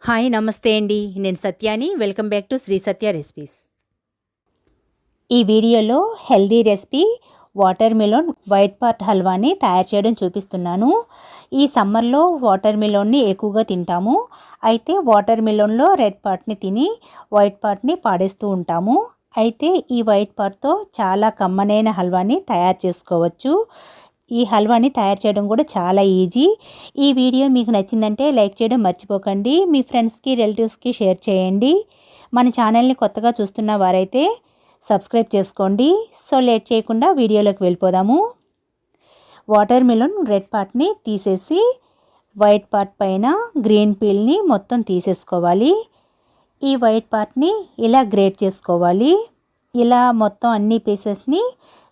Hi నమస్తే అండి. నేను సత్యాని. Welcome back to Shri Satya recipes. ఈ వీడియోలో healthy recipe watermelon white part హల్వాని తయారు చేయడం చూపిస్తున్నాను. ఈ సమ్మర్లో వాటర్ మిలన్ని ఎక్కువగా తింటాము. అయితే వాటర్ మిలన్లో రెడ్ పార్ట్ని తిని వైట్ పార్ట్ని పాడేస్తూ ఉంటాము. అయితే ఈ వైట్ పార్ట్తో చాలా కమ్మనైన హల్వాని తయారు చేసుకోవచ్చు. ఈ హల్వాని తయారు చేయడం కూడా చాలా ఈజీ. ఈ వీడియో మీకు నచ్చిందంటే లైక్ చేయడం మర్చిపోకండి. మీ ఫ్రెండ్స్కి రిలేటివ్స్కి షేర్ చేయండి. మన ఛానల్ని కొత్తగా చూస్తున్న వారైతే సబ్స్క్రైబ్ చేసుకోండి. సో లేట్ చేయకుండా వీడియోలోకి వెళ్ళిపోదాము. వాటర్ మిలన్ రెడ్ పార్ట్ని తీసేసి వైట్ పార్ట్ పైన గ్రీన్ పీల్ని మొత్తం తీసేసుకోవాలి. ఈ వైట్ పార్ట్ని ఇలా గ్రేట్ చేసుకోవాలి. ఇలా మొత్తం అన్ని పీసెస్ని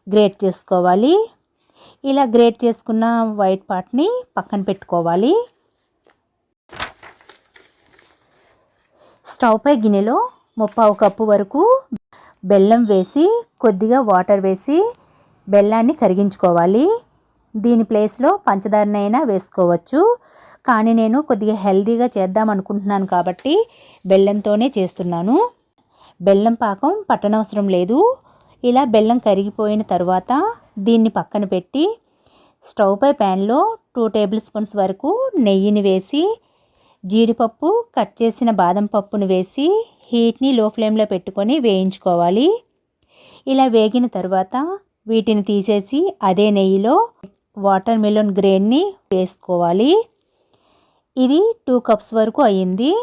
గ్రేట్ చేసుకోవాలి. ఇలా గ్రేట్ చేసుకున్న వైట్ పార్ట్ని పక్కన పెట్టుకోవాలి. స్టవ్ పై గిన్నెలో 1/2 కప్పు వరకు బెల్లం వేసి కొద్దిగా వాటర్ వేసి బెల్లాన్ని కరిగించుకోవాలి. దీని ప్లేస్లో పంచదారనైనా వేసుకోవచ్చు. కానీ నేను కొద్దిగా హెల్తీగా చేద్దాం అనుకుంటున్నాను కాబట్టి బెల్లంతోనే చేస్తున్నాను. బెల్లం పాకం పట్టనవసరం లేదు. ఇలా బెల్లం కరిగిపోయిన తర్వాత దీన్ని పక్కన పెట్టి స్టవ్ పై ప్యాన్లో 2 టేబుల్ స్పూన్స్ వరకు నెయ్యిని వేసి జీడిపప్పు కట్ చేసిన బాదం పప్పును వేసి హీట్ని లో ఫ్లేమ్లో పెట్టుకొని వేయించుకోవాలి. ఇలా వేగిన తర్వాత వీటిని తీసేసి అదే నెయ్యిలో వాటర్ మిలన్ గ్రెయిన్ని వేసుకోవాలి. ఇది 2 కప్స్ వరకు అయ్యింది.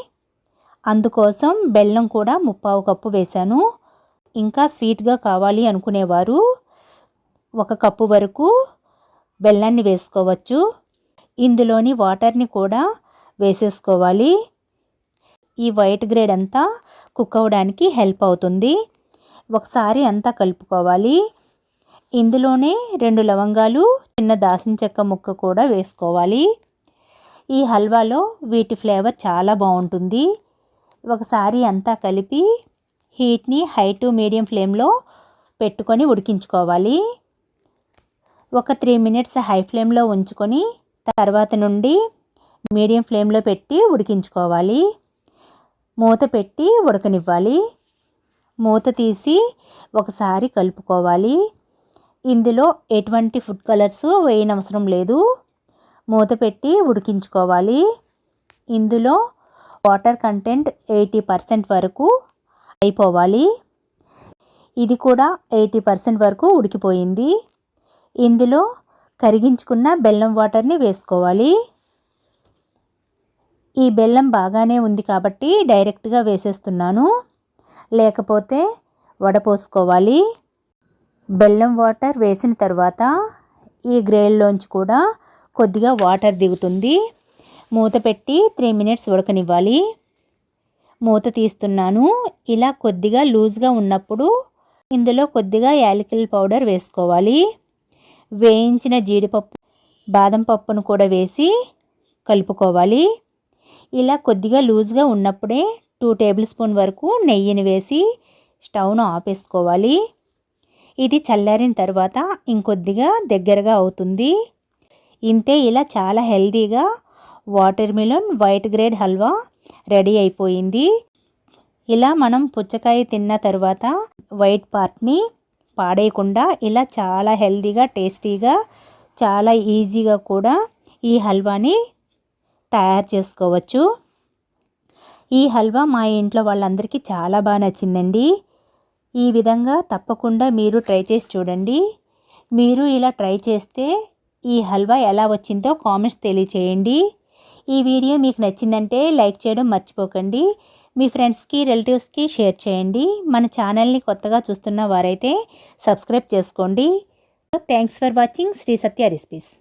అందుకోసం బెల్లం కూడా 1/2 కప్పు వేశాను. ఇంకా స్వీట్గా కావాలి అనుకునేవారు 1 కప్పు వరకు బెల్లాన్ని వేసుకోవచ్చు. ఇందులోని వాటర్ని కూడా వేసేసుకోవాలి. ఈ వైట్ గ్రేడ్ అంతా కుక్ అవ్వడానికి హెల్ప్ అవుతుంది. ఒకసారి అంతా కలుపుకోవాలి. ఇందులోనే 2 లవంగాలు, చిన్న దాల్చిన చెక్క ముక్క కూడా వేసుకోవాలి. ఈ హల్వాలో వీటి ఫ్లేవర్ చాలా బాగుంటుంది. ఒకసారి అంతా కలిపి హీట్ని హై టు మీడియం ఫ్లేమ్లో పెట్టుకొని ఉడికించుకోవాలి. ఒక 3 మినిట్స్ హై ఫ్లేమ్లో ఉంచుకొని తర్వాత నుండి మీడియం ఫ్లేమ్లో పెట్టి ఉడికించుకోవాలి. మూత పెట్టి ఉడకనివ్వాలి. మూత తీసి ఒకసారి కలుపుకోవాలి. ఇందులో ఎటువంటి ఫుడ్ కలర్స్ వేయనవసరం లేదు. మూత పెట్టి ఉడికించుకోవాలి. ఇందులో వాటర్ కంటెంట్ 80% వరకు అయిపోవాలి. ఇది కూడా 80% వరకు ఉడికిపోయింది. ఇందులో కరిగించుకున్న బెల్లం వాటర్ని వేసుకోవాలి. ఈ బెల్లం బాగానే ఉంది కాబట్టి డైరెక్ట్గా వేసేస్తున్నాను. లేకపోతే వడపోసుకోవాలి. బెల్లం వాటర్ వేసిన తర్వాత ఈ గ్రేడ్లోంచి కూడా కొద్దిగా వాటర్ దిగుతుంది. మూత పెట్టి 3 మినిట్స్ ఉడకనివ్వాలి. మూత తీస్తున్నాను. ఇలా కొద్దిగా లూజ్గా ఉన్నప్పుడు ఇందులో కొద్దిగా యాలకుల పౌడర్ వేసుకోవాలి. వేయించిన జీడిపప్పు, బాదం పప్పును కూడా వేసి కలుపుకోవాలి. ఇలా కొద్దిగా లూజ్గా ఉన్నప్పుడే 2 టేబుల్ స్పూన్ వరకు నెయ్యిని వేసి స్టవ్ను ఆపేసుకోవాలి. ఇది చల్లారిన తర్వాత ఇంకొద్దిగా దగ్గరగా అవుతుంది. ఇంతే, ఇలా చాలా హెల్తీగా water melon white grade halwa ready అయిపోయింది. ఇలా మనం పుచ్చకాయ తిన్న తర్వాత వైట్ పార్ట్ని పాడేయకుండా ఇలా చాలా హెల్తీగా, టేస్టీగా, చాలా ఈజీగా కూడా ఈ హల్వాని తయారు చేసుకోవచ్చు. ఈ హల్వా మా ఇంట్లో వాళ్ళందరికీ చాలా బాగా నచ్చిందండి. ఈ విధంగా తప్పకుండా మీరు ట్రై చేసి చూడండి. మీరు ఇలా ట్రై చేస్తే ఈ హల్వా ఎలా వచ్చిందో కామెంట్స్ తెలియచేయండి. ఈ వీడియో మీకు నచ్చిందంటే లైక్ చేయడం మర్చిపోకండి. మీ ఫ్రెండ్స్కి రిలేటివ్స్కి షేర్ చేయండి. మన ఛానల్ని కొత్తగా చూస్తున్న వారైతే సబ్స్క్రైబ్ చేసుకోండి. Thanks for watching Shri Satya recipes.